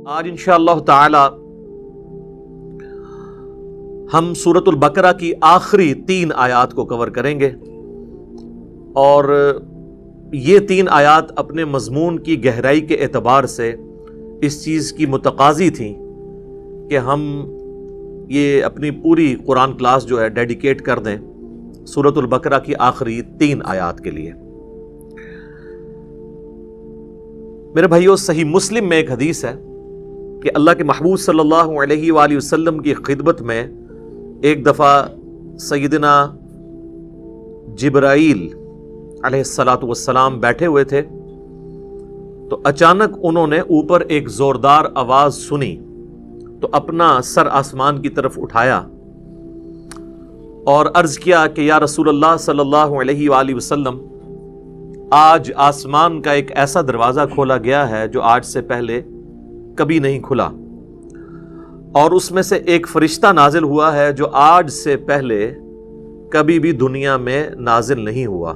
آج انشاءاللہ تعالی ہم سورۃ البقرہ کی آخری 3 آیات کو کور کریں گے، اور یہ 3 آیات اپنے مضمون کی گہرائی کے اعتبار سے اس چیز کی متقاضی تھیں کہ ہم یہ اپنی پوری قرآن کلاس جو ہے ڈیڈیکیٹ کر دیں سورۃ البقرہ کی آخری 3 آیات کے لیے۔ میرے بھائیو، صحیح مسلم میں ایک حدیث ہے کہ اللہ کے محبوب صلی اللہ علیہ وآلہ وسلم کی خدمت میں ایک دفعہ سیدنا جبرائیل علیہ الصلاۃ والسلام بیٹھے ہوئے تھے، تو اچانک انہوں نے اوپر ایک زوردار آواز سنی، تو اپنا سر آسمان کی طرف اٹھایا اور عرض کیا کہ یا رسول اللہ صلی اللہ علیہ وآلہ وسلم، آج آسمان کا ایک ایسا دروازہ کھولا گیا ہے جو آج سے پہلے کبھی نہیں کھلا، اور اس میں سے ایک فرشتہ نازل ہوا ہے جو آج سے پہلے کبھی بھی دنیا میں نازل نہیں ہوا۔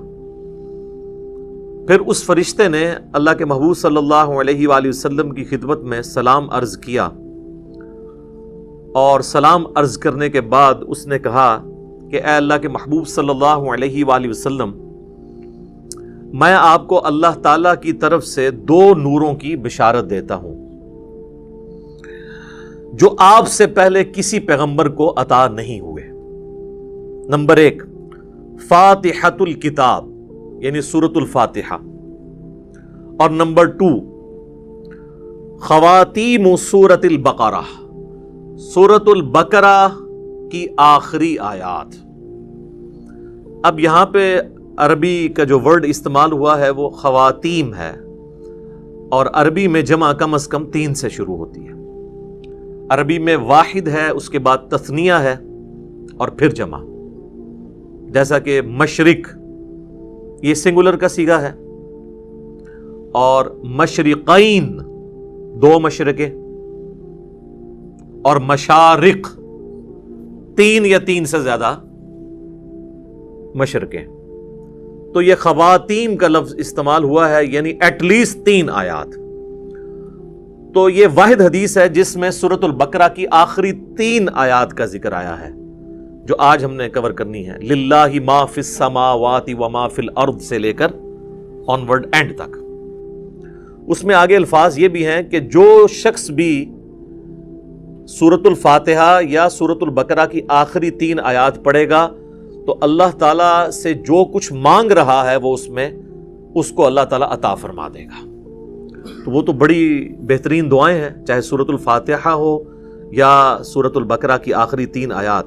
پھر اس فرشتے نے اللہ کے محبوب صلی اللہ علیہ وآلہ وسلم کی خدمت میں سلام عرض کیا، اور سلام عرض کرنے کے بعد اس نے کہا کہ اے اللہ کے محبوب صلی اللہ علیہ وآلہ وسلم، میں آپ کو اللہ تعالیٰ کی طرف سے 2 نوروں کی بشارت دیتا ہوں جو آپ سے پہلے کسی پیغمبر کو عطا نہیں ہوئے۔ نمبر 1، فاتحۃ الکتاب یعنی سورۃ الفاتحہ، اور نمبر 2، خواتیم سورۃ البقرہ، سورۃ البقرہ کی آخری آیات۔ اب یہاں پہ عربی کا جو ورڈ استعمال ہوا ہے وہ خواتیم ہے، اور عربی میں جمع کم از کم 3 سے شروع ہوتی ہے۔ عربی میں واحد ہے، اس کے بعد تثنیہ ہے، اور پھر جمع، جیسا کہ مشرق یہ سنگولر کا صیغہ ہے، اور مشرقین 2 مشرقیں، اور مشارق 3 یا 3 سے زیادہ مشرقیں۔ تو یہ خواتین کا لفظ استعمال ہوا ہے، یعنی ایٹ لیسٹ 3 آیات۔ تو یہ واحد حدیث ہے جس میں سورۃ البقرہ کی آخری 3 آیات کا ذکر آیا ہے، جو آج ہم نے کور کرنی ہے، للہ ما فی السماوات وما فی الارض سے لے کر آن ورڈ اینڈ تک۔ اس میں آگے الفاظ یہ بھی ہیں کہ جو شخص بھی سورۃ الفاتحہ یا سورۃ البقرہ کی آخری 3 آیات پڑھے گا تو اللہ تعالیٰ سے جو کچھ مانگ رہا ہے وہ اس کو اللہ تعالیٰ عطا فرما دے گا۔ تو وہ تو بڑی بہترین دعائیں ہیں، چاہے سورۃ الفاتحہ ہو یا سورۃ البقرہ کی آخری 3 آیات،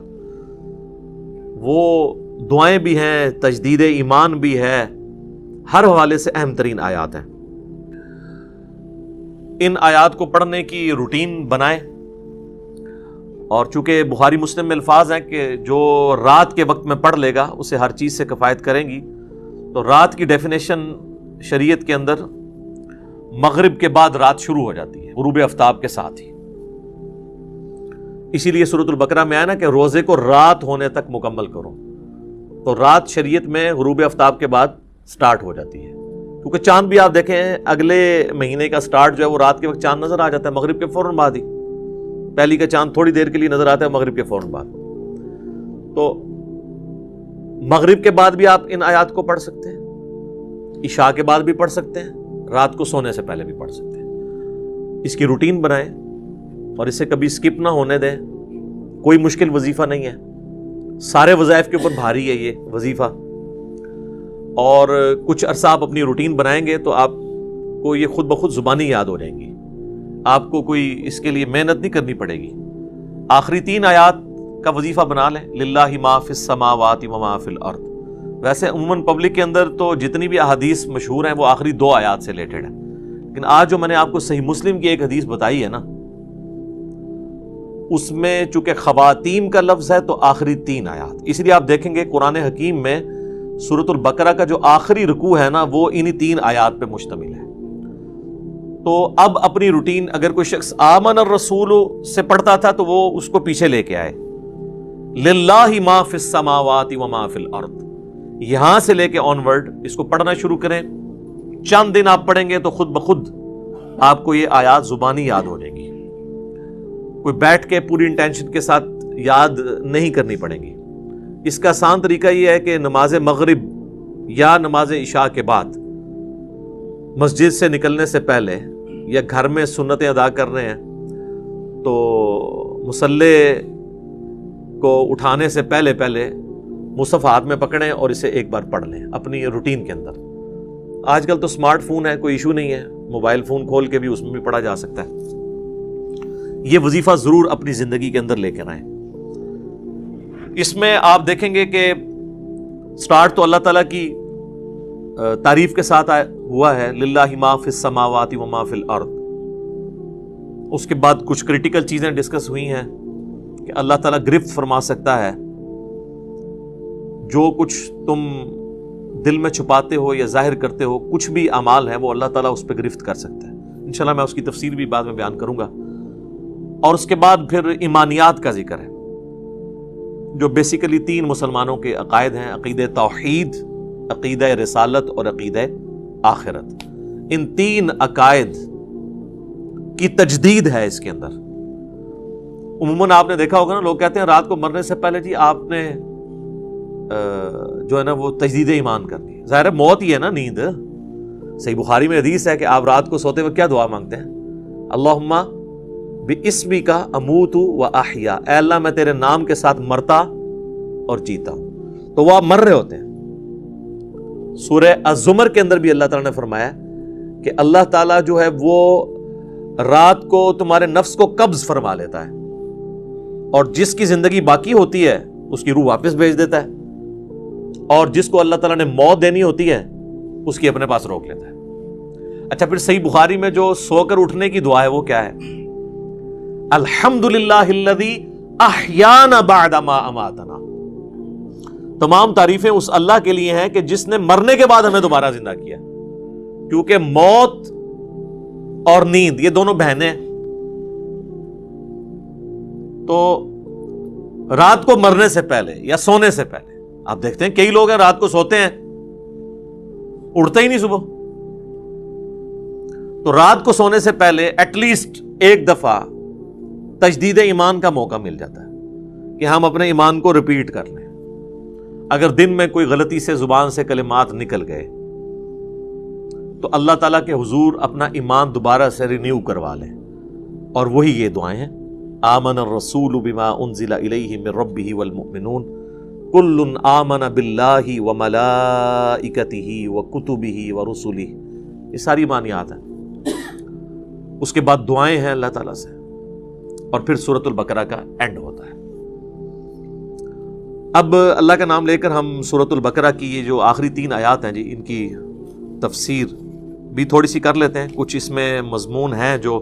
وہ دعائیں بھی ہیں، تجدید ایمان بھی ہے، ہر حوالے سے اہم ترین آیات ہیں۔ ان آیات کو پڑھنے کی روٹین بنائیں، اور چونکہ بخاری مسلم میں الفاظ ہیں کہ جو رات کے وقت میں پڑھ لے گا اسے ہر چیز سے کفایت کریں گی، تو رات کی ڈیفینیشن شریعت کے اندر مغرب کے بعد رات شروع ہو جاتی ہے، غروب آفتاب کے ساتھ ہی۔ اسی لیے سورۃ البقرہ میں آیا نا کہ روزے کو رات ہونے تک مکمل کرو، تو رات شریعت میں غروب آفتاب کے بعد سٹارٹ ہو جاتی ہے، کیونکہ چاند بھی آپ دیکھیں اگلے مہینے کا سٹارٹ جو ہے وہ رات کے وقت چاند نظر آ جاتا ہے، مغرب کے فوراً بعد ہی۔ پہلی کا چاند تھوڑی دیر کے لیے نظر آتا ہے مغرب کے فوراً بعد، تو مغرب کے بعد بھی آپ ان آیات کو پڑھ سکتے ہیں، عشاء کے بعد بھی پڑھ سکتے ہیں، رات کو سونے سے پہلے بھی پڑھ سکتے ہیں۔ اس کی روٹین بنائیں اور اسے کبھی سکپ نہ ہونے دیں۔ کوئی مشکل وظیفہ نہیں ہے، سارے وظائف کے اوپر بھاری ہے یہ وظیفہ، اور کچھ عرصہ آپ اپنی روٹین بنائیں گے تو آپ کو یہ خود بخود زبانی یاد ہو جائیں گی، آپ کو کوئی اس کے لیے محنت نہیں کرنی پڑے گی۔ آخری 3 آیات کا وظیفہ بنا لیں، للہ ما فی السماوات وما فی الارض۔ ویسے عموماً پبلک کے اندر تو جتنی بھی احادیث مشہور ہیں وہ آخری 2 آیات سے ریلیٹڈ ہیں، لیکن آج جو میں نے آپ کو صحیح مسلم کی ایک حدیث بتائی ہے نا، اس میں چونکہ خواتین کا لفظ ہے تو آخری 3 آیات، اس لیے آپ دیکھیں گے قرآن حکیم میں سورۃ البقرہ کا جو آخری رکوع ہے نا وہ انہی 3 آیات پہ مشتمل ہے۔ تو اب اپنی روٹین، اگر کوئی شخص آمن الرسول سے پڑھتا تھا تو وہ اس کو پیچھے لے کے آئے، للہ ما فی السماوات وما فی الارض، یہاں سے لے کے آن ورڈ اس کو پڑھنا شروع کریں۔ چند دن آپ پڑھیں گے تو خود بخود آپ کو یہ آیات زبانی یاد ہو جائیں گی، کوئی بیٹھ کے پوری انٹینشن کے ساتھ یاد نہیں کرنی پڑیں گی۔ اس کا آسان طریقہ یہ ہے کہ نماز مغرب یا نماز عشاء کے بعد مسجد سے نکلنے سے پہلے یا گھر میں سنتیں ادا کر رہے ہیں تو مصلی کو اٹھانے سے پہلے مصحف ہاتھ میں پکڑیں اور اسے ایک بار پڑھ لیں اپنی روٹین کے اندر۔ آج کل تو سمارٹ فون ہے، کوئی ایشو نہیں ہے، موبائل فون کھول کے بھی اس میں بھی پڑھا جا سکتا ہے۔ یہ وظیفہ ضرور اپنی زندگی کے اندر لے کر آئیں۔ اس میں آپ دیکھیں گے کہ سٹارٹ تو اللہ تعالیٰ کی تعریف کے ساتھ ہوا ہے، للہ ما فی السماوات و ما فی الارض۔ اس کے بعد کچھ کریٹیکل چیزیں ڈسکس ہوئی ہیں کہ اللہ تعالیٰ گرفت فرما سکتا ہے، جو کچھ تم دل میں چھپاتے ہو یا ظاہر کرتے ہو، کچھ بھی اعمال ہیں وہ اللہ تعالیٰ اس پہ گرفت کر سکتا ہے۔ انشاءاللہ میں اس کی تفسیر بھی بعد میں بیان کروں گا۔ اور اس کے بعد پھر ایمانیات کا ذکر ہے، جو بیسیکلی 3 مسلمانوں کے عقائد ہیں، عقیدہ توحید، عقیدہ رسالت اور عقیدہ آخرت۔ ان 3 عقائد کی تجدید ہے اس کے اندر۔ عموماً آپ نے دیکھا ہوگا نا، لوگ کہتے ہیں رات کو مرنے سے پہلے جی آپ نے جو ہے نا وہ تجدید ایمان کرنی ہے۔ ظاہر ہے موت ہی ہے نا، نیند۔ صحیح بخاری میں حدیث ہے کہ آپ رات کو سوتے ہوئے کیا دعا مانگتے ہیں؟ اللہم بِاسْمِکَ اموت و احیا، اے اللہ میں تیرے نام کے ساتھ مرتا اور جیتا ہوں۔ تو وہ آپ مر رہے ہوتے ہیں۔ سورہ الزمر کے اندر بھی اللہ تعالیٰ نے فرمایا کہ اللہ تعالیٰ جو ہے وہ رات کو تمہارے نفس کو قبض فرما لیتا ہے، اور جس کی زندگی باقی ہوتی ہے اس کی روح واپس بھیج دیتا ہے، اور جس کو اللہ تعالیٰ نے موت دینی ہوتی ہے اس کی اپنے پاس روک لیتا ہے۔ اچھا، پھر صحیح بخاری میں جو سو کر اٹھنے کی دعا ہے وہ کیا ہے؟ الحمدللہ الذی احیانا بعد ما اماتنا۔ تمام تعریفیں اس اللہ کے لیے ہیں کہ جس نے مرنے کے بعد ہمیں دوبارہ زندہ کیا، کیونکہ موت اور نیند یہ دونوں بہنیں ہیں۔ تو رات کو مرنے سے پہلے یا سونے سے پہلے آپ دیکھتے ہیں کئی لوگ ہیں رات کو سوتے ہیں اٹھتے ہی نہیں صبح۔ تو رات کو سونے سے پہلے ایٹ لیسٹ ایک دفعہ تجدید ایمان کا موقع مل جاتا ہے کہ ہم اپنے ایمان کو ریپیٹ کر لیں۔ اگر دن میں کوئی غلطی سے زبان سے کلمات نکل گئے تو اللہ تعالیٰ کے حضور اپنا ایمان دوبارہ سے رینیو کروا لیں، اور وہی یہ دعائیں ہیں۔ آمن الرسول بما انزل الیہ من ربہ والمؤمنون کل آمن باللہ وملائکتہ وکتبہ ورسلہ۔ یہ ساری معنیات ہیں۔ اس کے بعد دعائیں ہیں اللہ تعالیٰ سے، اور پھر سورۃ البقرہ کا اینڈ ہوتا ہے۔ اب اللہ کا نام لے کر ہم سورۃ البقرہ کی یہ جو آخری 3 آیات ہیں جی، ان کی تفسیر بھی تھوڑی سی کر لیتے ہیں۔ کچھ اس میں مضمون ہیں جو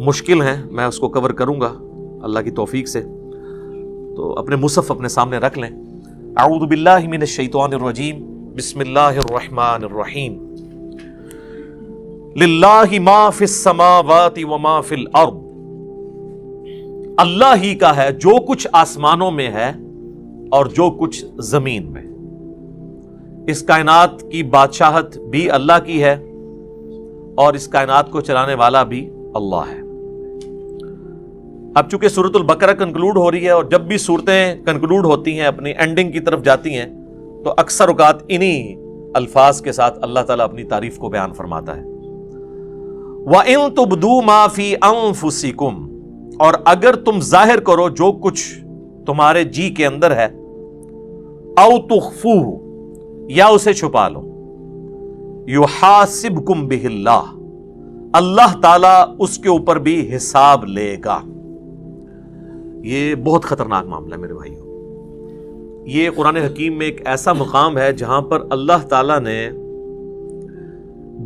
مشکل ہیں، میں اس کو کور کروں گا اللہ کی توفیق سے۔ تو اپنے مصحف اپنے سامنے رکھ لیں۔ اعوذ باللہ من الشیطان الرجیم، بسم اللہ الرحمن الرحیم۔ للہ ما فی السماوات وما فی الارض، اللہ ہی کا ہے جو کچھ آسمانوں میں ہے اور جو کچھ زمین میں۔ اس کائنات کی بادشاہت بھی اللہ کی ہے، اور اس کائنات کو چلانے والا بھی اللہ ہے۔ اب چونکہ سورۃ البقرہ کنکلوڈ ہو رہی ہے، اور جب بھی صورتیں کنکلوڈ ہوتی ہیں اپنی اینڈنگ کی طرف جاتی ہیں تو اکثر اوقات انہی الفاظ کے ساتھ اللہ تعالیٰ اپنی تعریف کو بیان فرماتا ہے۔ وَإِن تُبْدُوا مَا فِي أَنفُسِكُمْ، اور اگر تم ظاہر کرو جو کچھ تمہارے جی کے اندر ہے، أَوْ تُخْفُوهُ، یا اسے چھپا لو، يُحَاسِبْكُمْ بِهِ اللَّهُ، اللہ تعالیٰ اس کے اوپر بھی حساب لے گا۔ یہ بہت خطرناک معاملہ ہے میرے بھائیوں۔ یہ قرآن حکیم میں ایک ایسا مقام ہے جہاں پر اللہ تعالیٰ نے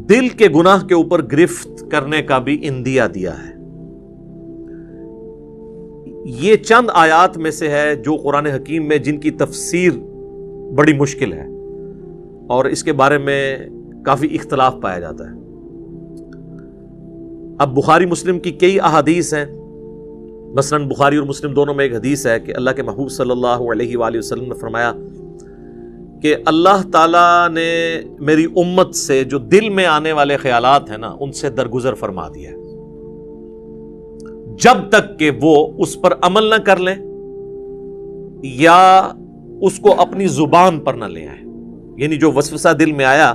دل کے گناہ کے اوپر گرفت کرنے کا بھی اندیا دیا ہے۔ یہ چند آیات میں سے ہے جو قرآن حکیم میں جن کی تفسیر بڑی مشکل ہے، اور اس کے بارے میں کافی اختلاف پایا جاتا ہے۔ اب بخاری مسلم کی کئی احادیث ہیں، مثلاً بخاری اور مسلم دونوں میں ایک حدیث ہے کہ اللہ کے محبوب صلی اللہ علیہ وآلہ وسلم نے فرمایا کہ اللہ تعالیٰ نے میری امت سے جو دل میں آنے والے خیالات ہیں نا ان سے درگزر فرما دیا ہے، جب تک کہ وہ اس پر عمل نہ کر لیں یا اس کو اپنی زبان پر نہ لے آئیں. یعنی جو وسوسہ دل میں آیا،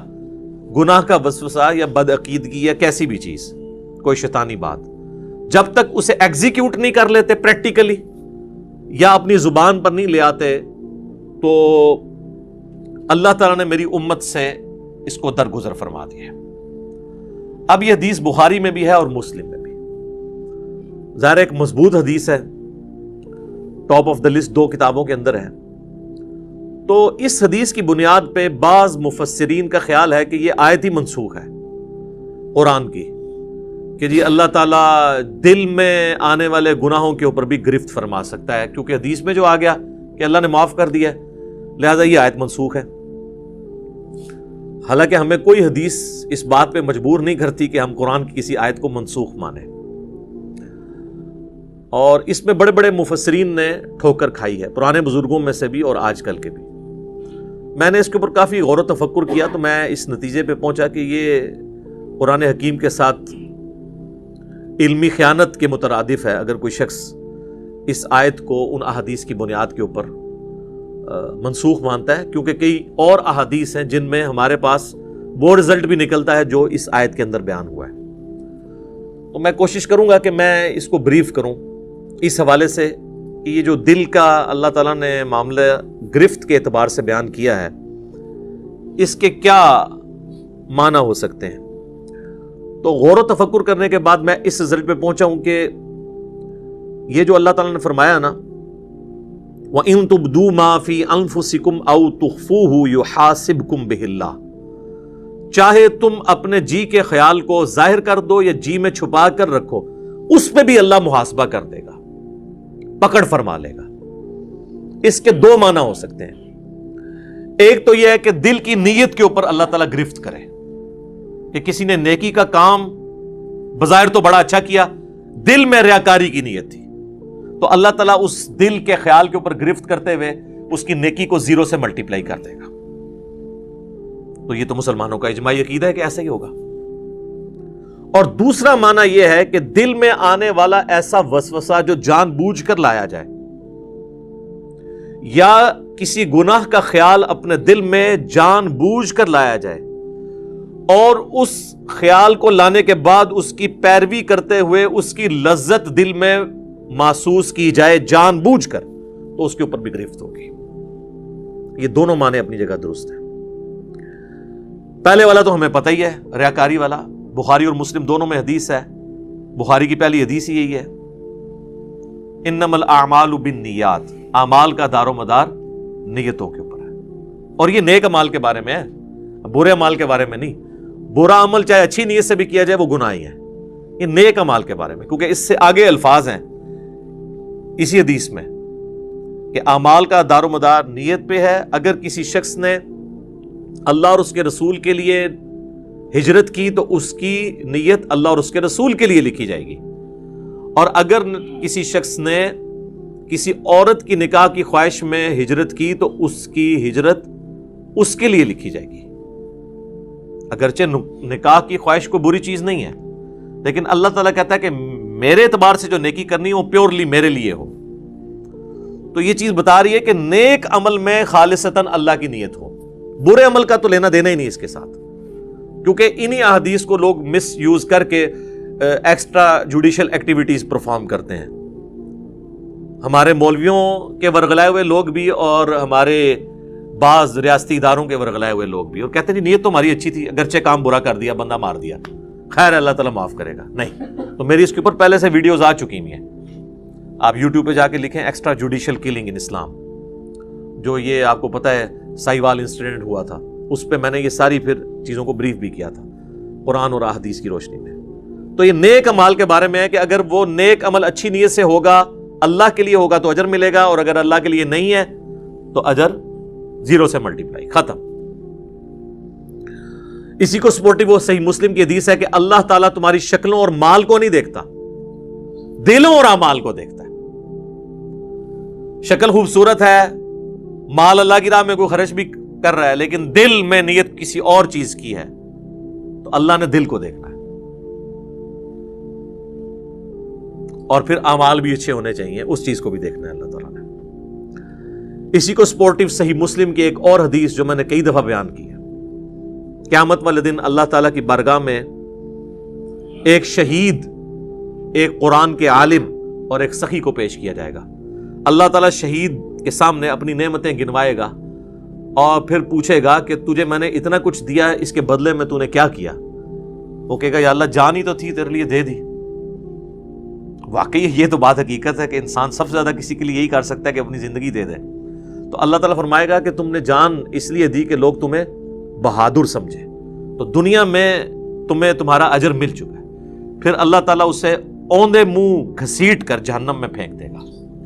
گناہ کا وسوسہ یا بدعقیدگی یا کیسی بھی چیز، کوئی شیطانی بات، جب تک اسے ایگزیکیوٹ نہیں کر لیتے پریکٹیکلی یا اپنی زبان پر نہیں لے آتے، تو اللہ تعالیٰ نے میری امت سے اس کو درگزر فرما دیا ہے. اب یہ حدیث بخاری میں بھی ہے اور مسلم میں بھی. ظاہر ایک مضبوط حدیث ہے، ٹاپ آف دا لسٹ 2 کتابوں کے اندر ہے. تو اس حدیث کی بنیاد پہ بعض مفسرین کا خیال ہے کہ یہ آیت ہی منسوخ ہے قرآن کی، کہ جی اللہ تعالیٰ دل میں آنے والے گناہوں کے اوپر بھی گرفت فرما سکتا ہے، کیونکہ حدیث میں جو آ گیا کہ اللہ نے معاف کر دیا ہے، لہذا یہ آیت منسوخ ہے. حالانکہ ہمیں کوئی حدیث اس بات پہ مجبور نہیں کرتی کہ ہم قرآن کی کسی آیت کو منسوخ مانیں، اور اس میں بڑے بڑے مفسرین نے ٹھوکر کھائی ہے، پرانے بزرگوں میں سے بھی اور آج کل کے بھی. میں نے اس کے اوپر کافی غور و تفکر کیا تو میں اس نتیجے پہ پہنچا کہ یہ قرآن حکیم کے ساتھ علمی خیانت کے مترادف ہے اگر کوئی شخص اس آیت کو ان احادیث کی بنیاد کے اوپر منسوخ مانتا ہے، کیونکہ کئی اور احادیث ہیں جن میں ہمارے پاس وہ رزلٹ بھی نکلتا ہے جو اس آیت کے اندر بیان ہوا ہے. تو میں کوشش کروں گا کہ میں اس کو بریف کروں اس حوالے سے کہ یہ جو دل کا اللہ تعالیٰ نے معاملہ گرفت کے اعتبار سے بیان کیا ہے، اس کے کیا معنی ہو سکتے ہیں. تو غور و تفکر کرنے کے بعد میں اس رزلٹ پہ پہنچا ہوں کہ یہ جو اللہ تعالیٰ نے فرمایا نا، وَإِن تُبْدُوا مَا فِي أَنفُسِكُمْ أَوْ تُخْفُوهُ يُحَاسِبْكُمْ بِهِ اللَّهُ، چاہے تم اپنے جی کے خیال کو ظاہر کر دو یا جی میں چھپا کر رکھو، اس پہ بھی اللہ محاسبہ کر دے گا، پکڑ فرما لے گا. اس کے 2 معنی ہو سکتے ہیں. ایک تو یہ ہے کہ دل کی نیت کے اوپر اللہ تعالیٰ گرفت کرے، کہ کسی نے نیکی کا کام بظاہر تو بڑا اچھا کیا، دل میں ریاکاری کی نیت تھی، تو اللہ تعالیٰ اس دل کے خیال کے اوپر گرفت کرتے ہوئے اس کی نیکی کو 0 سے ملٹیپلائی کر دے گا. تو یہ تو مسلمانوں کا اجماعی عقیدہ ہے کہ ایسا ہی ہوگا. اور دوسرا معنی یہ ہے کہ دل میں آنے والا ایسا وسوسہ جو جان بوجھ کر لایا جائے، یا کسی گناہ کا خیال اپنے دل میں جان بوجھ کر لایا جائے اور اس خیال کو لانے کے بعد اس کی پیروی کرتے ہوئے اس کی لذت دل میں محسوس کی جائے جان بوجھ کر، تو اس کے اوپر بھی گرفت ہوگی. یہ دونوں معنی اپنی جگہ درست ہیں. پہلے والا تو ہمیں پتہ ہی ہے، ریاکاری والا، بخاری اور مسلم دونوں میں حدیث ہے. بخاری کی پہلی حدیث یہی ہے، انما الاعمال بالنیات، اعمال کا دار و مدار نیتوں کے اوپر ہے. اور یہ نیک اعمال کے بارے میں ہے، برے اعمال کے بارے میں نہیں. برا عمل چاہے اچھی نیت سے بھی کیا جائے وہ گناہ ہی ہے. یہ نیک اعمال کے بارے میں، کیونکہ اس سے آگے الفاظ ہیں اسی حدیث میں کہ اعمال کا دار و مدار نیت پہ ہے. اگر کسی شخص نے اللہ اور اس کے رسول کے لیے ہجرت کی تو اس کی نیت اللہ اور اس کے رسول کے لیے لکھی جائے گی، اور اگر کسی شخص نے کسی عورت کی نکاح کی خواہش میں ہجرت کی تو اس کی ہجرت اس کے لیے لکھی جائے گی. اگرچہ نکاح کی خواہش کوئی بری چیز نہیں ہے، لیکن اللہ تعالیٰ کہتا ہے کہ میرے اعتبار سے جو نیکی کرنی ہو پیورلی میرے لیے ہو. تو یہ چیز بتا رہی ہے کہ نیک عمل میں خالصتاً اللہ کی نیت ہو، برے عمل کا تو لینا دینا ہی نہیں اس کے ساتھ. کیونکہ انہی احادیث کو لوگ مس یوز کر کے ایکسٹرا جوڈیشل ایکٹیویٹیز پرفارم کرتے ہیں. ہمارے مولویوں کے ورغلائے ہوئے لوگ بھی اور ہمارے بعض ریاستی اداروں کے ورغلائے ہوئے لوگ بھی، اور کہتے ہیں نیت تو ہماری اچھی تھی، اگرچہ کام برا کر دیا، بندہ مار دیا، خیر اللہ تعالیٰ معاف کرے گا. نہیں، تو میری اس کے اوپر پہلے سے ویڈیوز آ چکی ہوئی ہیں. آپ یوٹیوب پہ جا کے لکھیں ایکسٹرا جوڈیشل کلنگ ان اسلام، جو یہ آپ کو پتہ ہے سائیوال انسیڈنٹ ہوا تھا، اس پہ میں نے یہ ساری پھر چیزوں کو بریف بھی کیا تھا قرآن اور احادیث کی روشنی میں. تو یہ نیک عمل کے بارے میں ہے کہ اگر وہ نیک عمل اچھی نیت سے ہوگا، اللہ کے لیے ہوگا تو اجر ملے گا، اور اگر اللہ کے لیے نہیں ہے تو اجر 0 سے ملٹیپلائی، ختم. اسی کو سپورٹیو صحیح مسلم کی حدیث ہے کہ اللہ تعالیٰ تمہاری شکلوں اور مال کو نہیں دیکھتا، دلوں اور اعمال کو دیکھتا ہے. شکل خوبصورت ہے، مال اللہ کی راہ میں کوئی خرچ بھی کر رہا ہے لیکن دل میں نیت کسی اور چیز کی ہے تو اللہ نے دل کو دیکھنا ہے. اور پھر اعمال بھی اچھے ہونے چاہیے, اس چیز کو بھی دیکھنا ہے اللہ تعالیٰ نے. اسی کو سپورٹیو صحیح مسلم کی ایک اور حدیث جو میں نے کئی دفعہ بیان کی ہے, قیامت والے دن اللہ تعالیٰ کی بارگاہ میں ایک شہید, ایک قرآن کے عالم اور ایک سخی کو پیش کیا جائے گا. اللہ تعالیٰ شہید کے سامنے اپنی نعمتیں گنوائے گا اور پھر پوچھے گا کہ تجھے میں نے اتنا کچھ دیا, اس کے بدلے میں تو نے کیا کیا؟ وہ کہے گا یا اللہ جان ہی تو تھی, تیرے لیے دے دی. واقعی یہ تو بات حقیقت ہے کہ انسان سب سے زیادہ کسی کے لیے یہی کر سکتا ہے کہ اپنی زندگی دے دے. تو اللہ تعالیٰ فرمائے گا کہ تم نے جان اس لیے دی کہ لوگ تمہیں بہادر سمجھے, تو دنیا میں تمہیں تمہارا اجر مل چکا ہے. پھر اللہ تعالیٰ اسے اوندے منہ گھسیٹ کر جہنم میں پھینک دے گا.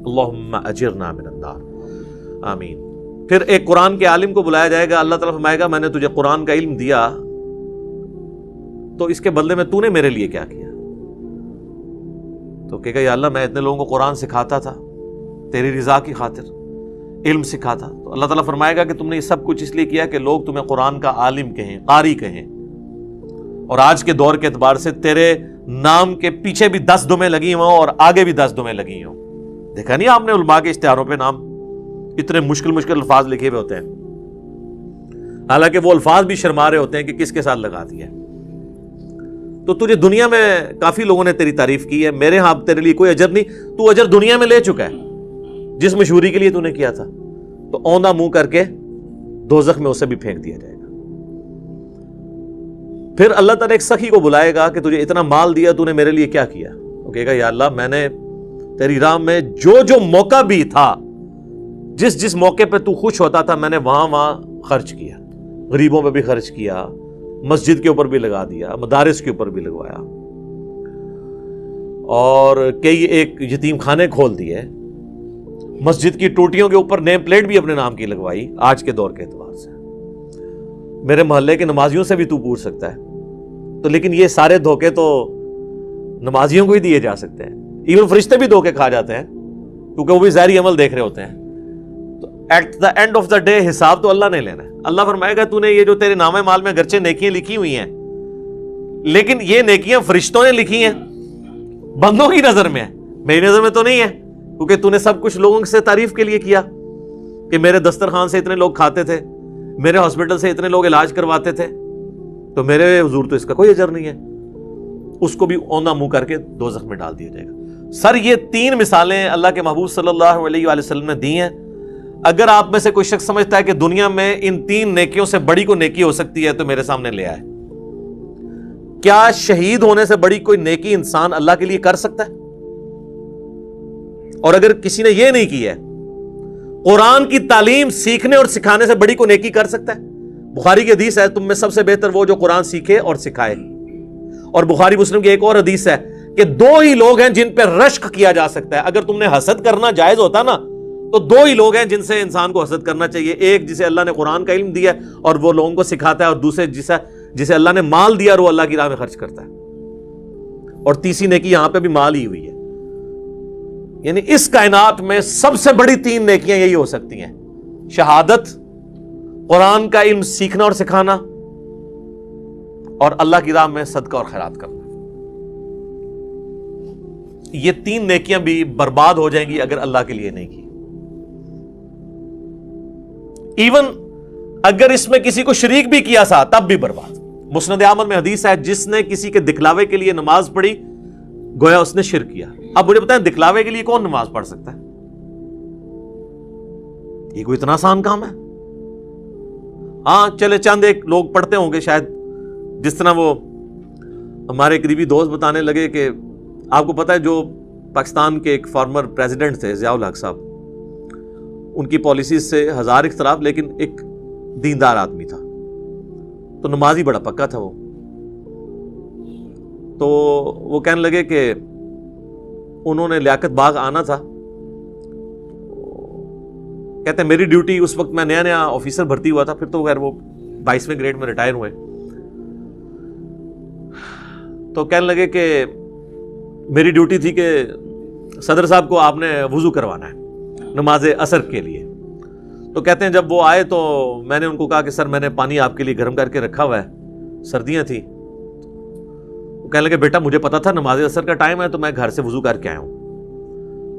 اللہم اجرنا من النار, آمین. پھر ایک قرآن کے عالم کو بلایا جائے گا. اللہ تعالیٰ فرمائے گا میں نے تجھے قرآن کا علم دیا تو اس کے بدلے میں تو نے میرے لیے کیا کیا؟ تو کہے گا یا اللہ میں اتنے لوگوں کو قرآن سکھاتا تھا تیری رضا کی خاطر, علم سکھاتا. تو اللہ تعالیٰ فرمائے گا کہ تم نے یہ سب کچھ اس لیے کیا کہ لوگ تمہیں قرآن کا عالم کہیں, قاری کہیں. اور آج کے دور کے اعتبار سے تیرے نام کے پیچھے بھی 10 دمیں لگی ہوں اور آگے بھی 10 دمیں لگی ہوں. دیکھا نہیں آپ نے علماء کے اشتہاروں پہ نام اتنے مشکل الفاظ لکھے ہوئے ہوتے ہیں, حالانکہ وہ الفاظ بھی شرما رہے ہوتے ہیں کہ کس کے ساتھ لگا دیا. تو تجھے دنیا میں کافی لوگوں نے تیری تعریف کی ہے, میرے ہاں تیرے لیے کوئی اجر نہیں, تو اجر دنیا میں لے چکا ہے جس مشہوری کے لیے تو نے کیا تھا. تو اوندا منہ کر کے دوزخ میں اسے بھی پھینک دیا جائے گا. پھر اللہ تعالیٰ ایک سخی کو بلائے گا کہ تجھے اتنا مال دیا, تو نے میرے لیے کیا کیا؟ وہ کہے گا یا اللہ میں نے تیری راہ میں جو موقع بھی تھا, جس موقع پہ تو خوش ہوتا تھا میں نے وہاں خرچ کیا. غریبوں پہ بھی خرچ کیا, مسجد کے اوپر بھی لگا دیا, مدارس کے اوپر بھی لگوایا, اور کئی ایک یتیم خانے کھول دیے, مسجد کی ٹوٹیوں کے اوپر نیم پلیٹ بھی اپنے نام کی لگوائی. آج کے دور کے اعتبار سے میرے محلے کے نمازیوں سے بھی تو پوچھ سکتا ہے. تو لیکن یہ سارے دھوکے تو نمازیوں کو ہی دیے جا سکتے ہیں, ایون فرشتے بھی دھوکے کھا جاتے ہیں کیونکہ وہ بھی ظاہری عمل دیکھ رہے ہوتے ہیں. تو at the end of the day حساب تو اللہ نے لینا ہے. اللہ فرمائے گا تو نے یہ جو تیرے نامہ مال میں گرچہ نیکیاں لکھی ہوئی ہیں, لیکن یہ نیکیاں فرشتوں نے لکھی ہیں, بندوں کی نظر میں ہے, میری نظر میں تو نہیں ہے, کیونکہ تو نے سب کچھ لوگوں سے تعریف کے لیے کیا کہ میرے دسترخوان سے اتنے لوگ کھاتے تھے, میرے ہاسپٹل سے اتنے لوگ علاج کرواتے تھے, تو میرے حضور تو اس کا کوئی اجر نہیں ہے. اس کو بھی اوندا منہ کر کے دوزخ میں ڈال دیا جائے گا. سر یہ 3 مثالیں اللہ کے محبوب صلی اللہ علیہ وآلہ وسلم نے دی ہیں. اگر آپ میں سے کوئی شخص سمجھتا ہے کہ دنیا میں ان 3 نیکیوں سے بڑی کوئی نیکی ہو سکتی ہے تو میرے سامنے لے آئے. کیا شہید ہونے سے بڑی کوئی نیکی انسان اللہ کے لیے کر سکتا ہے؟ اور اگر کسی نے یہ نہیں کی ہے, قرآن کی تعلیم سیکھنے اور سکھانے سے بڑی کوئی نیکی کر سکتا ہے؟ بخاری کی حدیث ہے تم میں سب سے بہتر وہ جو قرآن سیکھے اور سکھائے. اور بخاری مسلم کی ایک اور حدیث ہے کہ 2 ہی لوگ ہیں جن پہ رشک کیا جا سکتا ہے. اگر تم نے حسد کرنا جائز ہوتا نا تو 2 ہی لوگ ہیں جن سے انسان کو حسد کرنا چاہیے. ایک جسے اللہ نے قرآن کا علم دیا اور وہ لوگوں کو سکھاتا ہے, اور دوسرے جسے اللہ نے مال دیا اور وہ اللہ کی راہ میں خرچ کرتا ہے. اور تیسری نیکی یہاں پہ بھی مال ہی ہوئی ہے. یعنی اس کائنات میں سب سے بڑی 3 نیکیاں یہی ہو سکتی ہیں: شہادت, قرآن کا علم سیکھنا اور سکھانا, اور اللہ کی راہ میں صدقہ اور خیرات کرنا. یہ 3 نیکیاں بھی برباد ہو جائیں گی اگر اللہ کے لیے نہیں کی. ایون اگر اس میں کسی کو شریک بھی کیا تھا تب بھی برباد. مسند احمد میں حدیث ہے جس نے کسی کے دکھلاوے کے لیے نماز پڑھی گویا اس نے شرک کیا. اب مجھے بتائیں دکھلاوے کے لیے کون نماز پڑھ سکتا ہے؟ یہ کوئی اتنا آسان کام ہے؟ ہاں چلے چند ایک لوگ پڑھتے ہوں گے شاید, جس طرح وہ ہمارے قریبی دوست بتانے لگے کہ آپ کو پتا ہے جو پاکستان کے ایک فارمر پریزیڈنٹ تھے ضیاء الحق صاحب, ان کی پالیسیز سے 1000 اختلاف, لیکن ایک دیندار آدمی تھا, تو نمازی بڑا پکا تھا وہ. تو وہ کہنے لگے کہ انہوں نے لیاقت باغ آنا تھا, کہتے ہیں میری ڈیوٹی اس وقت میں نیا آفیسر بھرتی ہوا تھا, پھر تو خیر وہ 22ویں گریڈ میں ریٹائر ہوئے. تو کہنے لگے کہ میری ڈیوٹی تھی کہ صدر صاحب کو آپ نے وضو کروانا ہے نماز عصر کے لیے. تو کہتے ہیں جب وہ آئے تو میں نے ان کو کہا کہ سر میں نے پانی آپ کے لیے گرم کر کے رکھا ہوا ہے، سردیاں تھیں۔ وہ کہنے لگے بیٹا مجھے پتا تھا نماز عصر کا ٹائم ہے تو میں گھر سے وضو کر کے آیا ہوں۔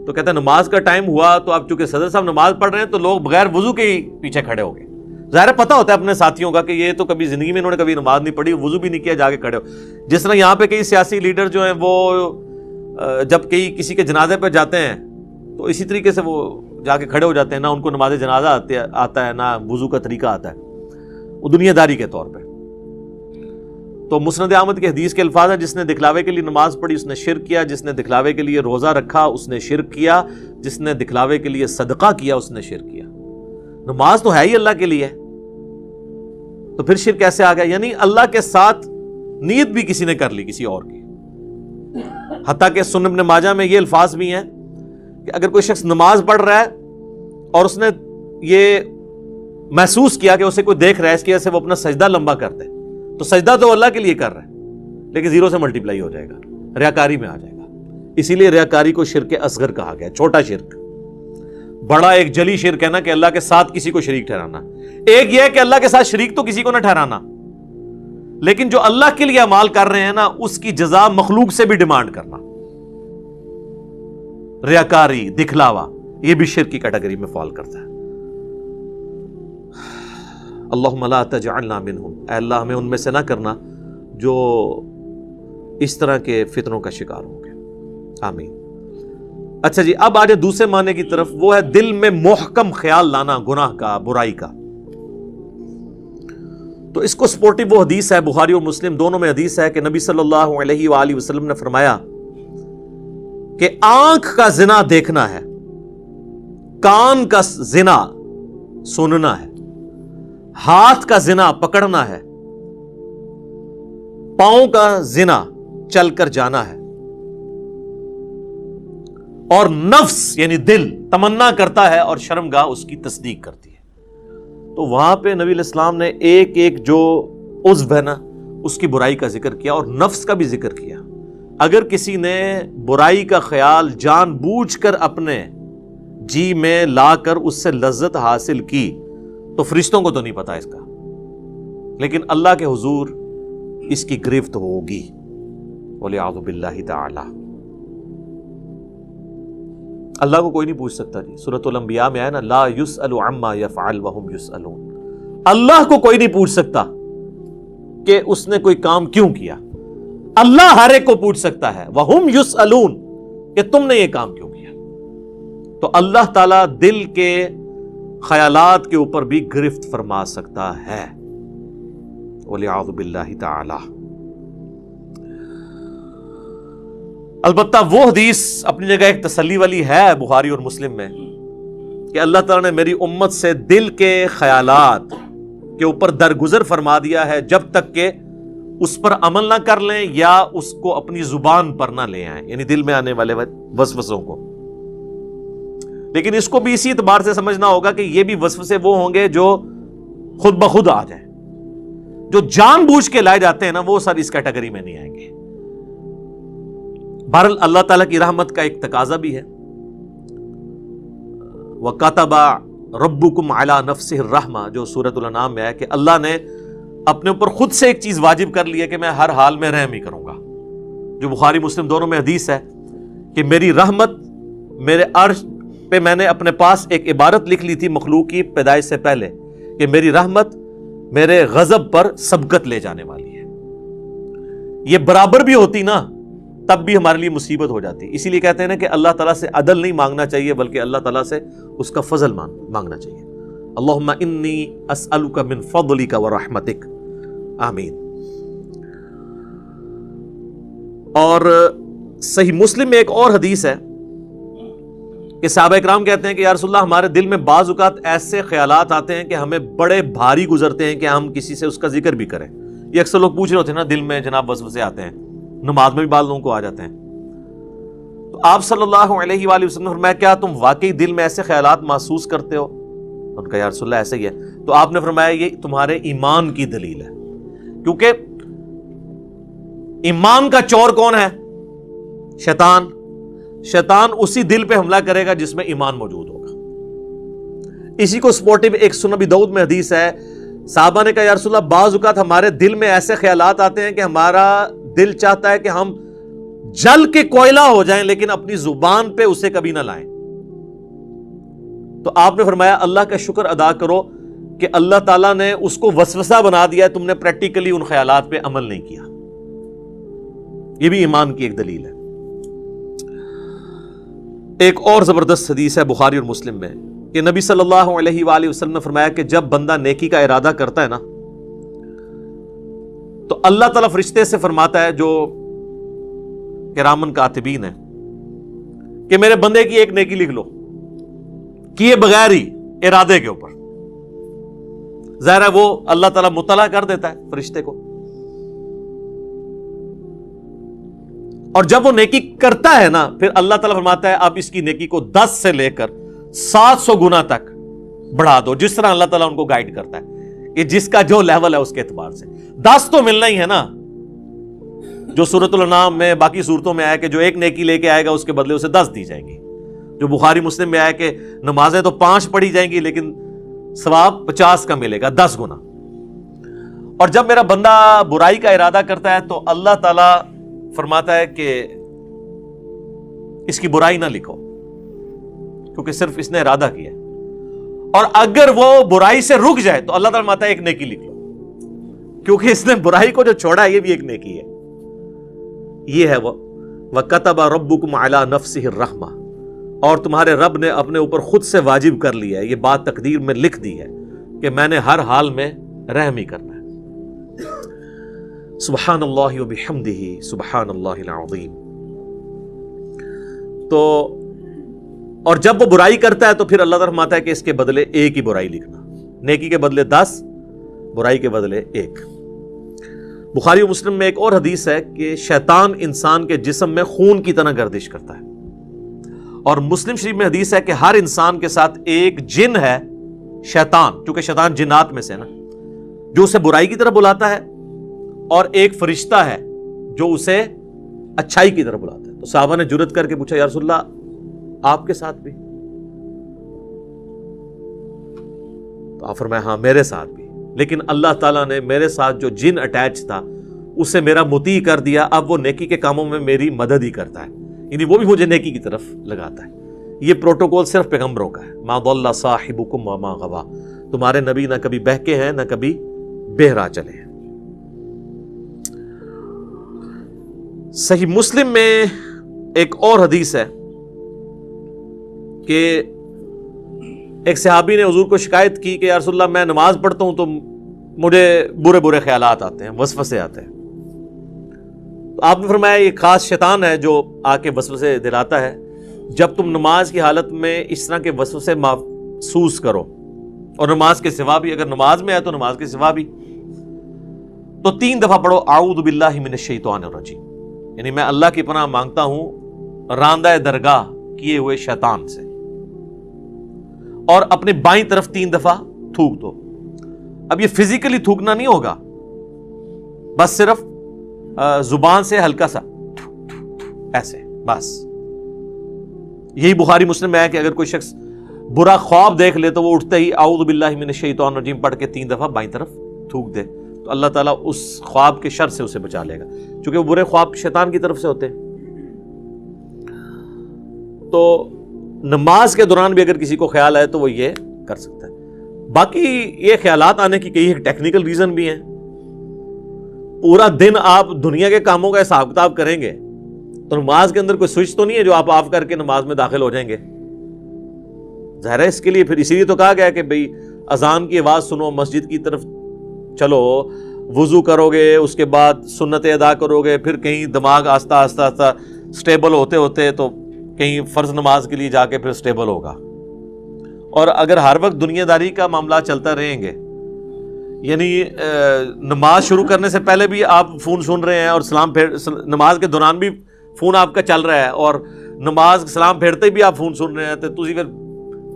تو کہتا ہے نماز کا ٹائم ہوا تو اب چونکہ صدر صاحب نماز پڑھ رہے ہیں تو لوگ بغیر وضو کے ہی پیچھے کھڑے ہو گئے۔ ظاہر پتا ہوتا ہے اپنے ساتھیوں کا کہ یہ تو کبھی زندگی میں انہوں نے کبھی نماز نہیں پڑھی، وضو بھی نہیں کیا، جا کے کھڑے ہو۔ جس طرح یہاں پہ کئی سیاسی لیڈر جو ہیں وہ جب کسی کے جنازے پہ جاتے ہیں تو اسی طریقے سے وہ جا کے کھڑے ہو جاتے ہیں، نہ ان کو نماز جنازہ آتا ہے نہ وضو کا طریقہ آتا ہے، وہ دنیا داری کے طور پہ۔ تو مسند احمد کی حدیث کے الفاظ ہیں جس نے دکھلاوے کے لیے نماز پڑھی اس نے شرک کیا، جس نے دکھلاوے کے لیے روزہ رکھا اس نے شرک کیا، جس نے دکھلاوے کے لیے صدقہ کیا اس نے شرک کیا۔ نماز تو ہے ہی اللہ کے لیے، تو پھر شرک کیسے آ گیا؟ یعنی اللہ کے ساتھ نیت بھی کسی نے کر لی کسی اور کی۔ حتیٰ کہ سنن ابن ماجہ میں یہ الفاظ بھی ہیں کہ اگر کوئی شخص نماز پڑھ رہا ہے اور اس نے یہ محسوس کیا کہ اسے کوئی دیکھ رہا ہے، اس کی وجہ سے وہ اپنا سجدہ لمبا کر دے، تو سجدہ تو اللہ کے لیے کر رہا ہے لیکن 0 سے ملٹیپلائی ہو جائے گا، ریاکاری میں آ جائے گا۔ اسی لیے ریاکاری کو شرک اصغر کہا گیا، چھوٹا شرک۔ بڑا ایک جلی شرک ہے نا کہ اللہ کے ساتھ کسی کو شریک ٹھہرانا، ایک یہ ہے کہ اللہ کے ساتھ شریک تو کسی کو نہ ٹھہرانا، لیکن جو اللہ کے لیے اعمال کر رہے ہیں نا اس کی جزا مخلوق سے بھی ڈیمانڈ کرنا، ریاکاری، دکھلاوا، یہ بھی شرک کی کیٹیگری میں فال کرتا ہے۔ اللہم لا تجعلنا منہم، اے اللہ ہمیں ان میں سے نہ کرنا جو اس طرح کے فتنوں کا شکار ہوں گے، آمین۔ اچھا جی، اب آج دوسرے معنی کی طرف، وہ ہے دل میں محکم خیال لانا گناہ کا، برائی کا۔ تو اس کو سپورٹیو وہ حدیث ہے، بخاری اور مسلم دونوں میں حدیث ہے کہ نبی صلی اللہ علیہ وآلہ وسلم نے فرمایا کہ آنکھ کا زنا دیکھنا ہے، کان کا زنا سننا ہے، ہاتھ کا زنا پکڑنا ہے، پاؤں کا زنا چل کر جانا ہے، اور نفس یعنی دل تمنا کرتا ہے اور شرمگاہ اس کی تصدیق کرتی ہے۔ تو وہاں پہ نبی علیہ السلام نے ایک ایک جو عضو ہے نا اس کی برائی کا ذکر کیا اور نفس کا بھی ذکر کیا۔ اگر کسی نے برائی کا خیال جان بوجھ کر اپنے جی میں لا کر اس سے لذت حاصل کی تو فرشتوں کو تو نہیں پتا اس کا، لیکن اللہ کے حضور اس کی گرفت ہوگی، وَلِعَاذُ بِاللَّهِ تَعَالَى۔ اللہ کو کوئی نہیں پوچھ سکتا جی، سورۃ الانبیاء میں آیا نا لا یسأل عما یفعل وہم یسألون، اللہ کو کوئی نہیں پوچھ سکتا کہ اس نے کوئی کام کیوں کیا، اللہ ہر ایک کو پوچھ سکتا ہے وہم یسألون کہ تم نے یہ کام کیوں کیا۔ تو اللہ تعالیٰ دل کے خیالات کے اوپر بھی گرفت فرما سکتا ہے، وَلِعَاذُ بِاللَّهِ تَعَالَى۔ البتہ وہ حدیث اپنی جگہ ایک تسلی والی ہے بخاری اور مسلم میں کہ اللہ تعالیٰ نے میری امت سے دل کے خیالات کے اوپر درگزر فرما دیا ہے جب تک کہ اس پر عمل نہ کر لیں یا اس کو اپنی زبان پر نہ لے آئیں، یعنی دل میں آنے والے وسوسوں کو۔ لیکن اس کو بھی اسی اعتبار سے سمجھنا ہوگا کہ یہ بھی وسوسے وہ ہوں گے جو خود بخود آ جائیں، جو جان بوجھ کے لائے جاتے ہیں نا وہ سر اس کیٹیگری میں نہیں آئیں گے۔ بہرحال اللہ تعالیٰ کی رحمت کا ایک تقاضا بھی ہے، وَكَتَبَ رَبُّكُمْ عَلَى نَفْسِهِ الرَّحْمَةَ، جو سورۃ الانعام میں ہے کہ اللہ نے اپنے اوپر خود سے ایک چیز واجب کر لی ہے کہ میں ہر حال میں رحم ہی کروں گا، جو بخاری مسلم دونوں میں حدیث ہے کہ میری رحمت میرے عرش پہ، میں نے اپنے پاس ایک عبارت لکھ لی تھی مخلوق کی پیدائش سے پہلے کہ میری رحمت میرے غضب پر سبقت لے جانے والی ہے۔ یہ برابر بھی ہوتی نا تب بھی ہمارے لیے مصیبت ہو جاتی، اسی لیے کہتے ہیں نا کہ اللہ تعالیٰ سے عدل نہیں مانگنا چاہیے بلکہ اللہ تعالیٰ سے اس کا فضل مانگنا چاہیے۔ اللہم انی اسألک من فضلک ورحمتک، آمین۔ اور صحیح مسلم میں ایک اور حدیث ہے کہ صحابہ اکرام کہتے ہیں کہ یا رسول اللہ ہمارے دل میں بعض اوقات ایسے خیالات آتے ہیں کہ ہمیں بڑے بھاری گزرتے ہیں کہ ہم کسی سے اس کا ذکر بھی کریں۔ یہ اکثر لوگ پوچھ رہے ہوتے ہیں نا دل میں جناب وسوسے آتے ہیں، نماز میں بھی بعض لوگوں کو آ جاتے ہیں، تو آپ صلی اللہ علیہ وآلہ وسلم نے فرمایا کیا تم واقعی دل میں ایسے خیالات محسوس کرتے ہو؟ ان کا یا رسول اللہ ایسے ہی ہے۔ تو آپ نے فرمایا یہ تمہارے ایمان کی دلیل ہے، کیونکہ ایمان کا چور کون ہے؟ شیطان۔ شیطان اسی دل پہ حملہ کرے گا جس میں ایمان موجود ہوگا۔ اسی کو سپورٹو ایک سنن ابی داؤد میں حدیث ہے، صحابہ نے کہا یا رسول اللہ بعض اوقات ہمارے دل میں ایسے خیالات آتے ہیں کہ ہمارا دل چاہتا ہے کہ ہم جل کے کوئلہ ہو جائیں لیکن اپنی زبان پہ اسے کبھی نہ لائیں. تو آپ نے فرمایا اللہ کا شکر ادا کرو کہ اللہ تعالیٰ نے اس کو وسوسہ بنا دیا ہے، تم نے پریکٹیکلی ان خیالات پہ عمل نہیں کیا. یہ بھی ایمان کی ایک دلیل ہے. ایک اور زبردست حدیث ہے بخاری اور مسلم میں کہ نبی صلی اللہ علیہ وآلہ وسلم نے فرمایا کہ جب بندہ نیکی کا ارادہ کرتا ہے نا تو اللہ تعالیٰ فرشتے سے فرماتا ہے جو کرامن کاتبین ہیں کہ میرے بندے کی ایک نیکی لکھ لو، کیے بغیر ہی ارادے کے اوپر. ظاہر ہے وہ اللہ تعالیٰ مطلع کر دیتا ہے فرشتے کو، اور جب وہ نیکی کرتا ہے نا پھر اللہ تعالیٰ فرماتا ہے اب اس کی نیکی کو 10 سے لے کر 700 گنا تک بڑھا دو، جس طرح اللہ تعالیٰ ان کو گائیڈ کرتا ہے کہ جس کا جو لیول ہے اس کے اعتبار سے. 10 تو ملنا ہی ہے نا، جو سورۃ الانعام میں باقی صورتوں میں آیا کہ جو ایک نیکی لے کے آئے گا اس کے بدلے اسے 10 دی جائیں گی. جو بخاری مسلم میں آیا کہ نمازیں تو 5 پڑھی جائیں گی لیکن ثواب 50 کا ملے گا، 10 گنا. اور جب میرا بندہ برائی کا ارادہ کرتا ہے تو اللہ تعالیٰ فرماتا ہے کہ اس کی برائی نہ لکھو کیونکہ صرف اس نے ارادہ کیا. اور اگر وہ برائی سے رک جائے تو اللہ تعالیٰ فرماتا ہے ایک نیکی لکھ لو کیونکہ اس نے برائی کو جو چھوڑا ہے یہ بھی ایک نیکی ہے. یہ ہے وہ وَكَتَبَ رَبُّكُمْ عَلَى نَفْسِهِ الرَّحْمَةِ، اور تمہارے رب نے اپنے اوپر خود سے واجب کر لیا ہے، یہ بات تقدیر میں لکھ دی ہے کہ میں نے ہر حال میں رحم ہی کرنا ہے. سبحان اللہ وبحمدہ سبحان اللہ العظیم. تو اور جب وہ برائی کرتا ہے تو پھر اللہ تعالیٰ فرماتا ہے کہ اس کے بدلے ایک ہی برائی لکھنا، نیکی کے بدلے 10، برائی کے بدلے 1. بخاری و مسلم میں ایک اور حدیث ہے کہ شیطان انسان کے جسم میں خون کی طرح گردش کرتا ہے. اور مسلم شریف میں حدیث ہے کہ ہر انسان کے ساتھ ایک جن ہے شیطان، چونکہ شیطان جنات میں سے نا، جو اسے برائی کی طرف بلاتا ہے، اور ایک فرشتہ ہے جو اسے اچھائی کی طرف بلاتا ہے. تو صحابہ نے جرأت کر کے پوچھا یا رسول اللہ آپ کے ساتھ بھی؟ تو آپ فرمایا ہاں میرے ساتھ بھی، لیکن اللہ تعالیٰ نے میرے ساتھ جو جن اٹیچ تھا اسے میرا مطیع کر دیا، اب وہ نیکی کے کاموں میں میری مدد ہی کرتا ہے، یعنی وہ بھی مجھے نیکی کی طرف لگاتا ہے. یہ پروٹوکول صرف پیغمبروں کا ہے. ما ضل صاحبکم وما غوا، تمہارے نبی نہ کبھی بہکے ہیں نہ کبھی بہرا چلے ہیں. صحیح مسلم میں ایک اور حدیث ہے کہ ایک صحابی نے حضور کو شکایت کی کہ یا رسول اللہ میں نماز پڑھتا ہوں تو مجھے برے برے خیالات آتے ہیں، وسوسے آتے ہیں. تو آپ نے فرمایا یہ خاص شیطان ہے جو آ کے وسوسے دلاتا ہے. جب تم نماز کی حالت میں اس طرح کے وسوسے محسوس کرو، اور نماز کے سوا بھی، اگر نماز میں ہے تو نماز کے سوا بھی، تو 3 دفعہ پڑھو اعوذ باللہ من الشیطان الرجیم، یعنی میں اللہ کی پناہ مانگتا ہوں راندہ درگاہ کیے ہوئے شیطان سے. اور اپنے بائیں طرف 3 دفعہ تھوک دو. اب یہ فزیکلی تھوکنا نہیں ہوگا، بس صرف زبان سے ہلکا سا ایسے بس. یہی بخاری مسلم میں ہے کہ اگر کوئی شخص برا خواب دیکھ لے تو وہ اٹھتے ہی اعوذ باللہ من الشیطان الرجیم پڑھ کے 3 دفعہ بائیں طرف تھوک دے تو اللہ تعالیٰ اس خواب کے شر سے اسے بچا لے گا، چونکہ وہ برے خواب شیطان کی طرف سے ہوتے ہیں. تو نماز کے دوران بھی اگر کسی کو خیال آئے تو وہ یہ کر سکتا ہے. باقی یہ خیالات آنے کی کئی ٹیکنیکل ریزن بھی ہیں. پورا دن آپ دنیا کے کاموں کا حساب کتاب کریں گے تو نماز کے اندر کوئی سوئچ تو نہیں ہے جو آپ آف کر کے نماز میں داخل ہو جائیں گے. ظاہر ہے اس کے لیے پھر اسی لیے تو کہا گیا کہ بھئی اذان کی آواز سنو، مسجد کی طرف چلو، وضو کرو گے، اس کے بعد سنتیں ادا کرو گے، پھر کہیں دماغ آہستہ آہستہ آہستہ سٹیبل ہوتے ہوتے تو کہیں فرض نماز کے لیے جا کے پھر سٹیبل ہوگا. اور اگر ہر وقت دنیا داری کا معاملہ چلتا رہیں گے، یعنی نماز شروع کرنے سے پہلے بھی آپ فون سن رہے ہیں اور نماز کے دوران بھی فون آپ کا چل رہا ہے، اور نماز سلام پھیرتے بھی آپ فون سن رہے ہیں، تو تسی پھر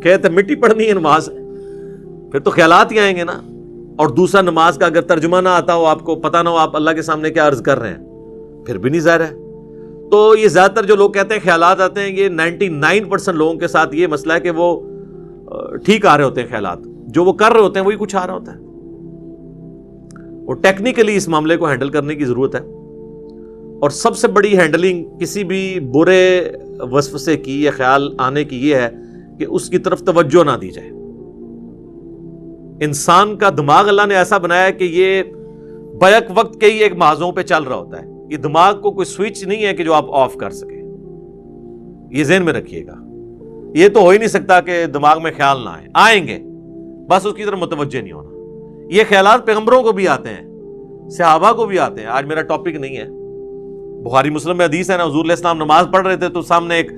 کہتے مٹی پڑھنی ہے نماز، پھر تو خیالات ہی آئیں گے نا. اور دوسرا نماز کا اگر ترجمہ نہ آتا ہو، آپ کو پتہ نہ ہو آپ اللہ کے سامنے کیا عرض کر رہے ہیں، پھر بھی نہیں ظاہر ہے. تو یہ زیادہ تر جو لوگ کہتے ہیں خیالات آتے ہیں، یہ 99% لوگوں کے ساتھ یہ مسئلہ ہے کہ وہ ٹھیک آ رہے ہوتے ہیں خیالات، جو وہ کر رہے ہوتے ہیں وہی کچھ آ رہا ہوتا ہے. اور ٹیکنیکلی اس معاملے کو ہینڈل کرنے کی ضرورت ہے. اور سب سے بڑی ہینڈلنگ کسی بھی برے وسوسے کی یا خیال آنے کی یہ ہے کہ اس کی طرف توجہ نہ دی جائے. انسان کا دماغ اللہ نے ایسا بنایا ہے کہ یہ بیک وقت کئی ایک محاذوں پہ چل رہا ہوتا ہے. یہ دماغ کو کوئی سوئچ نہیں ہے کہ جو آپ آف کر سکیں. یہ ذہن میں رکھیے گا. یہ تو ہو ہی نہیں سکتا کہ دماغ میں خیال نہ آئیں گے، بس اس کی طرف متوجہ نہیں ہونا. یہ خیالات پیغمبروں کو بھی آتے ہیں، صحابہ کو بھی آتے ہیں. آج میرا ٹاپک نہیں ہے. بخاری مسلم میں حدیث ہے نا، حضور علیہ السلام نماز پڑھ رہے تھے تو سامنے ایک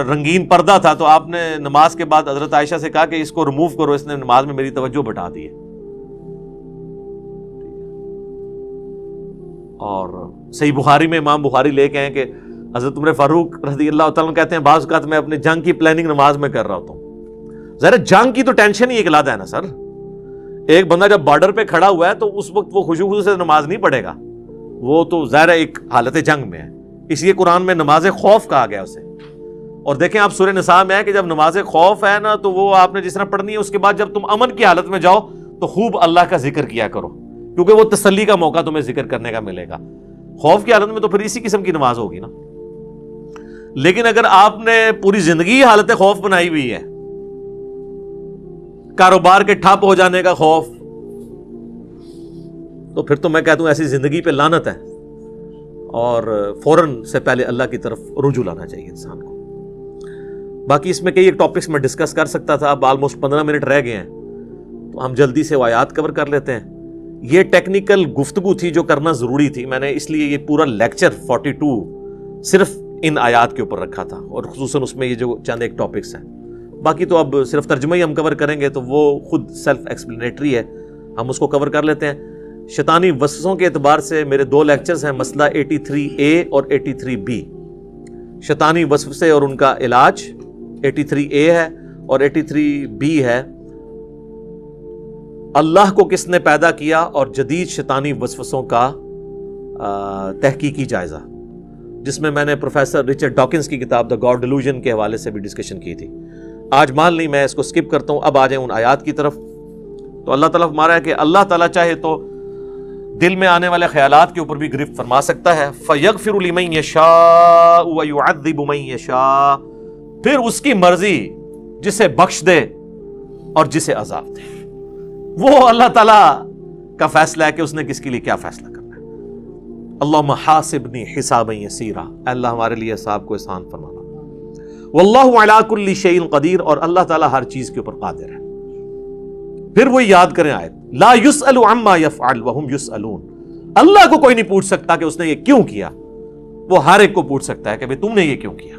رنگین پردہ تھا، تو آپ نے نماز کے بعد حضرت عائشہ سے کہا کہ اس کو ریموو کرو، اس نے نماز میں میری توجہ بٹا دی ہے. اور صحیح بخاری میں امام بخاری لے کے ہیں کہ حضرت عمر فاروق رضی اللہ تعالیٰ کہتے ہیں بعض اوقات میں اپنے جنگ کی پلاننگ نماز میں کر رہا ہوتا ہوں. ذرا جنگ کی تو ٹینشن ہی ایک علیحدہ ہے نا سر. ایک بندہ جب بارڈر پہ کھڑا ہوا ہے تو اس وقت وہ خوشو سے نماز نہیں پڑھے گا، وہ تو ظاہر ایک حالت جنگ میں ہے. اس لیے قرآن میں نماز خوف کہا گیا اسے. اور دیکھیں آپ سورہ نساء میں ہے کہ جب نماز خوف ہے نا تو وہ آپ نے جس طرح پڑھنی ہے، اس کے بعد جب تم امن کی حالت میں جاؤ تو خوب اللہ کا ذکر کیا کرو، کیونکہ وہ تسلی کا موقع تمہیں ذکر کرنے کا ملے گا. خوف کی حالت میں تو پھر اسی قسم کی نماز ہوگی نا. لیکن اگر آپ نے پوری زندگی حالت خوف بنائی ہوئی ہے، کاروبار کے ٹھپ ہو جانے کا خوف، تو پھر تو میں کہتا ہوں ایسی زندگی پہ لعنت ہے. اور فوراً سے پہلے اللہ کی طرف رجوع لانا چاہیے انسان کو. باقی اس میں کئی ایک ٹاپکس میں ڈسکس کر سکتا تھا، اب آلموسٹ 15 منٹ رہ گئے ہیں تو ہم جلدی سے وہ آیات کور کر لیتے ہیں. یہ ٹیکنیکل گفتگو تھی جو کرنا ضروری تھی. میں نے اس لیے یہ پورا لیکچر 42 صرف ان آیات کے اوپر رکھا تھا، اور خصوصاً اس میں یہ جو چند ایک ٹاپکس ہیں. باقی تو اب صرف ترجمہ ہی ہم کور کریں گے تو وہ خود سیلف ایکسپلینیٹری ہے، ہم اس کو کور کر لیتے ہیں. شیطانی وسوسوں کے اعتبار سے میرے 2 لیکچرز ہیں، مسئلہ 83A اور 83B. شیطانی وسوسے اور ان کا علاج 83A ہے، اور 83B ہے اللہ کو کس نے پیدا کیا اور جدید شیطانی وسوسوں کا تحقیقی جائزہ، جس میں نے پروفیسر رچرڈ ڈاکنز کی کتاب دا گاڈ ڈیلوژن کے حوالے سے بھی ڈسکشن کی تھی. آج مان لی میں اس کو سکپ کرتا ہوں. اب آ جائیں ان آیات کی طرف. تو اللہ تعالیٰ فرما رہا ہے کہ اللہ تعالیٰ چاہے تو دل میں آنے والے خیالات کے اوپر بھی گرفت فرما سکتا ہے. فَيَغْفِرُ لِمَن يَشَاءُ وَيُعَذِّبُ مَن يَشَاءُ، پھر اس کی مرضی جسے بخش دے اور جسے عذاب دے. وہ اللہ تعالیٰ کا فیصلہ ہے کہ اس نے کس کے لیے کیا فیصلہ کرنا ہے. اللہم حاسبنی حسابا یسیرا، اللہ ہمارے لیے حساب کو آسان فرمانا. واللہ علی کل شیء قدیر، اور اللہ تعالیٰ ہر چیز کے اوپر قادر ہے. پھر وہ یاد کریں آیت، لا یسأل عما یفعل وہم یسألون. اللہ کو کوئی نہیں پوچھ سکتا کہ اس نے یہ کیوں کیا، وہ ہر ایک کو پوچھ سکتا ہے کہ بھئی تم نے یہ کیوں کیا.